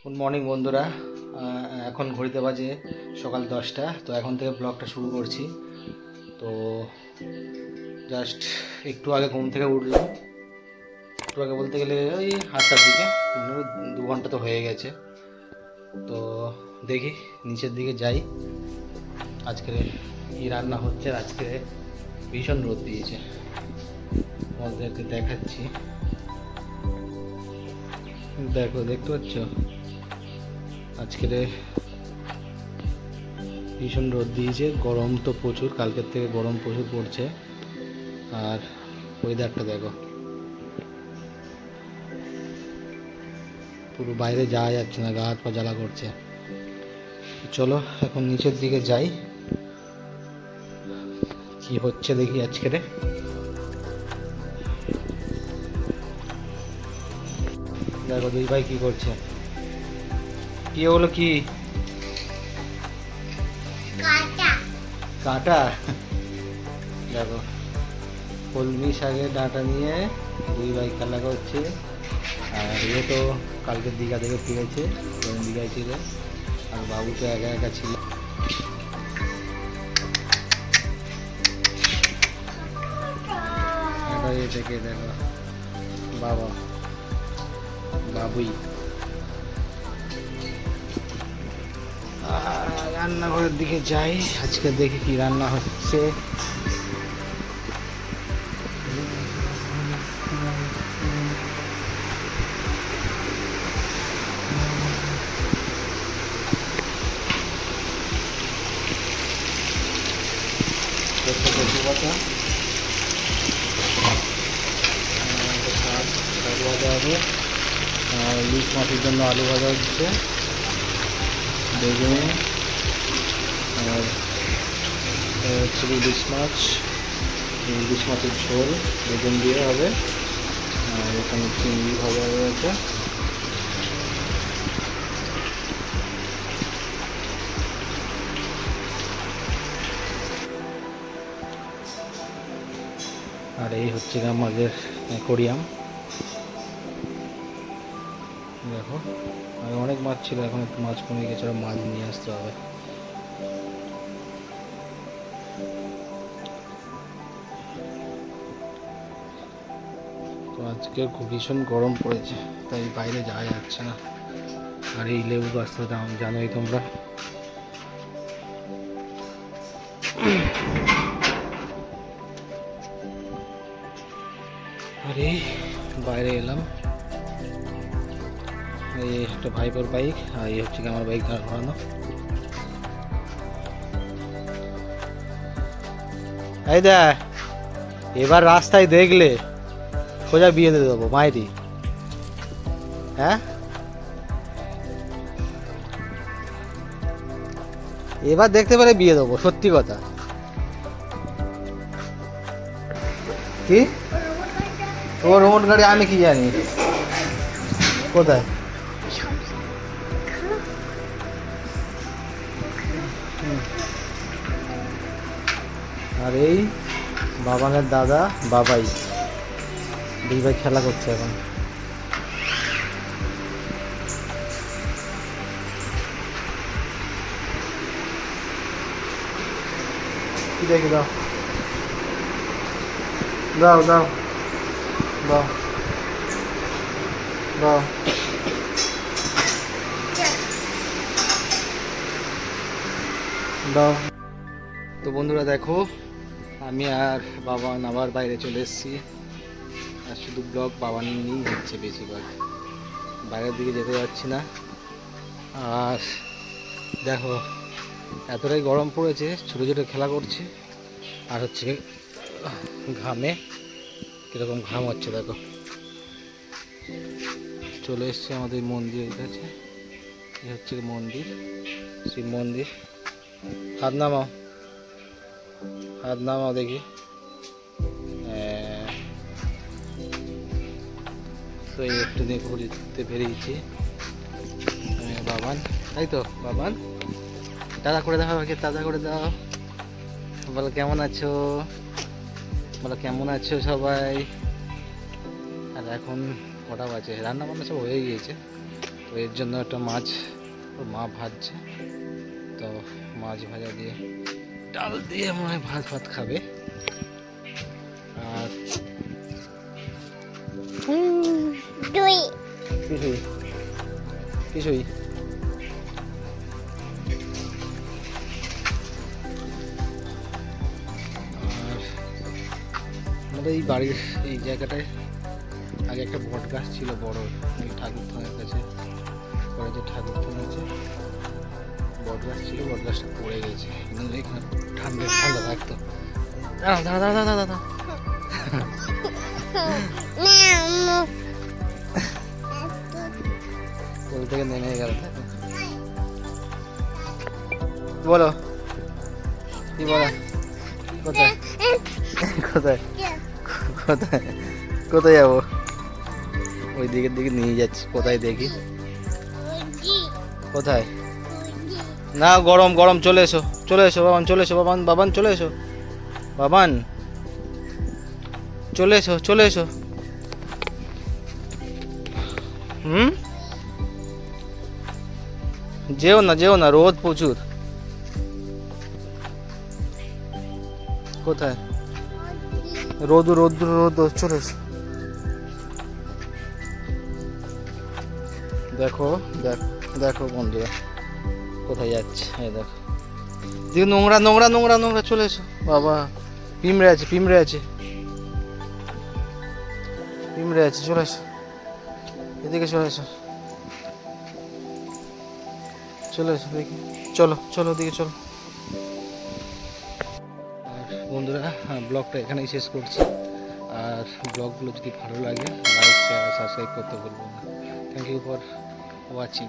Good morning বন্ধুরা। এখন ঘড়িতে বাজে সকাল 10টা। তো এখন থেকে ব্লগটা শুরু করছি। তো জাস্ট একটু আগে ঘুম থেকে উঠলাম। একটু আগে বলতে গেলে ওই 8টার দিকে, মানে 2 ঘন্টা তো হয়ে গেছে। তো দেখি নিচের দিকে যাই, আজকে কী রান্না হচ্ছে। আজকে ভীষণ রোদ দিয়েছে, তোমাদেরকে দেখাচ্ছি। দেখো, দেখতে পাচ্ছ আজকে ভীষণ রোদ দিয়েছে। গরম তো প্রচুর, কালকের থেকে গরম প্রচুর পড়ছে। আর ওয়েদারটা দেখো, পুরো বাইরে যাওয়া যাচ্ছে না, গা হাত পা জ্বালা করছে। চলো এখন নিচের দিকে যাই, কি হচ্ছে দেখি আজকে। দেখো দুই ভাই কি করছে। কি হলো, কি কাটা? দেখো কলমি শাকের ডাঁটা নিয়ে দুই ভাই খেলা করছে। আর এ তো কালকে দীঘা থেকে ফিরেছে, দীঘায় ছিল। আর বাবু তো একা একা ছিল। এ থেকে দেখো বাবা বাবুই। রান্নাঘরের দিকে যাই, আজকে দেখি কি রান্না হচ্ছে। শাক ভাজা হবে, আর ইলিশ মাছের জন্য আলু ভাজা হচ্ছে, বেগুন, আর হচ্ছে ইলিশ মাছের ঝোল বেগুন দিয়ে হবে। আর এখানে চিংড়ি ভাজা রয়েছে। আর এই হচ্ছে আমাদের অ্যাকোরিয়াম। দেখো আর অনেক মাছ ছিল, এখন একটু মাছ কমে গেছে, মাছ নিয়ে আসতে হবে। তো আজকে খুব ভীষণ গরম পড়েছে, তাই বাইরে যাওয়া যাচ্ছে না। আর এই লেবু গাছটা দাম জানোই তোমরা। আর এই বাইরে এলাম, এই একটা ভাইপোর বাইক, আর এই হচ্ছে আমার বাইক দাঁড় করানো। এই দা, এবার রাস্তায় দেখলে সোজা বিয়ে দিয়ে দেবো মায়েরই। হ্যাঁ, এবার দেখতে পেলে বিয়ে দেবো, সত্যি কথা। কি ও রোমন গাড়ি, আমি কি জানি কোথায়। আর এই বাবানের দাদা বাবাই, দুই ভাই খেলা করছে এখন। কি দেখি, দাও দাও দাও দাও দাও। দাও। তো বন্ধুরা দেখো, আমি আর বাবান আবার বাইরে চলে এসেছি। আর শুধু ব্লগ বাবান নিয়েই হচ্ছে বেশিরভাগ, বাইরের দিকে যেতে যাচ্ছি না। আর দেখো এতটাই গরম পড়েছে, ছোটো ছোটো খেলা করছে। আর হচ্ছে ঘামে কীরকম ঘাম হচ্ছে দেখো। চলে এসছে আমাদের মন্দিরের কাছে, এ হচ্ছে মন্দির, শিব মন্দির। হাত নামাও, হাত নামাও দেখি। তো এই একটু দিয়ে ঘুরতে বেরিয়েছি বাবান, তাই তো বাবান। দাদা করে দাও আমাকে, দাদা করে দাও। বলো কেমন আছো, বলো কেমন আছো সবাই। আর এখন কটা বাজে, রান্না বান্না সব হয়ে গিয়েছে। তো এর জন্য একটা মাছ ওর মা ভাজছে, তো মাছ ভাজা দিয়ে ডাল দিয়ে মনে হয় ভাত ভাত খাবে। আর কিছুই কিছুই আর আমাদের এই বাড়ির এই জায়গাটায় আগে একটা বট গাছ ছিল বড়, এই ঠাকুর থানের কাছে, পরে যে ঠাকুর থান আছে বট গাছ ছিল, বট গাছটা পড়ে গেছে, কিন্তু এখানে ঠান্ডা ঠান্ডা থাকতো। দাঁড়া দাঁড়া দাঁড়া দাঁড়া দাঁড়া কোল থেকে নেমে গেল। বলো কি বলো, কোথায় কোথায় কোথায় কোথায় যাবো? ওই দিকের দিকে নিয়ে যাচ্ছি, কোথায় দেখি কোথায়? না গরম গরম, চলে এসো চলে এসো বাবান, চলে এসো বাবান, বাবান চলে এসো, বাবান চলে এসো চলে এসো। যেও না যেও না, রোদ প্রচুর। কোথায়? রোদ রোদ রোদ, চলে এসো। দেখো দেখো দেখো বন্ধুরা কোথায় যাচ্ছে, এই দেখো দিকে নোংরা নোংরা নোংরা নোংরা, চলে এসো বাবা। পিমড়ে আছে পিমড়ে আছে পিমড়ে আছে, চলে এসো এদিকে, চলে এসো চলে এসো দেখি, চলো চলো ওদিকে চলো। আর বন্ধুরা ব্লগটা এখানেই শেষ করছি, আর ব্লগগুলো যদি ভালো লাগে লাইক শেয়ার সাবস্ক্রাইব করতে ভুলবেন না। Thank you for watching.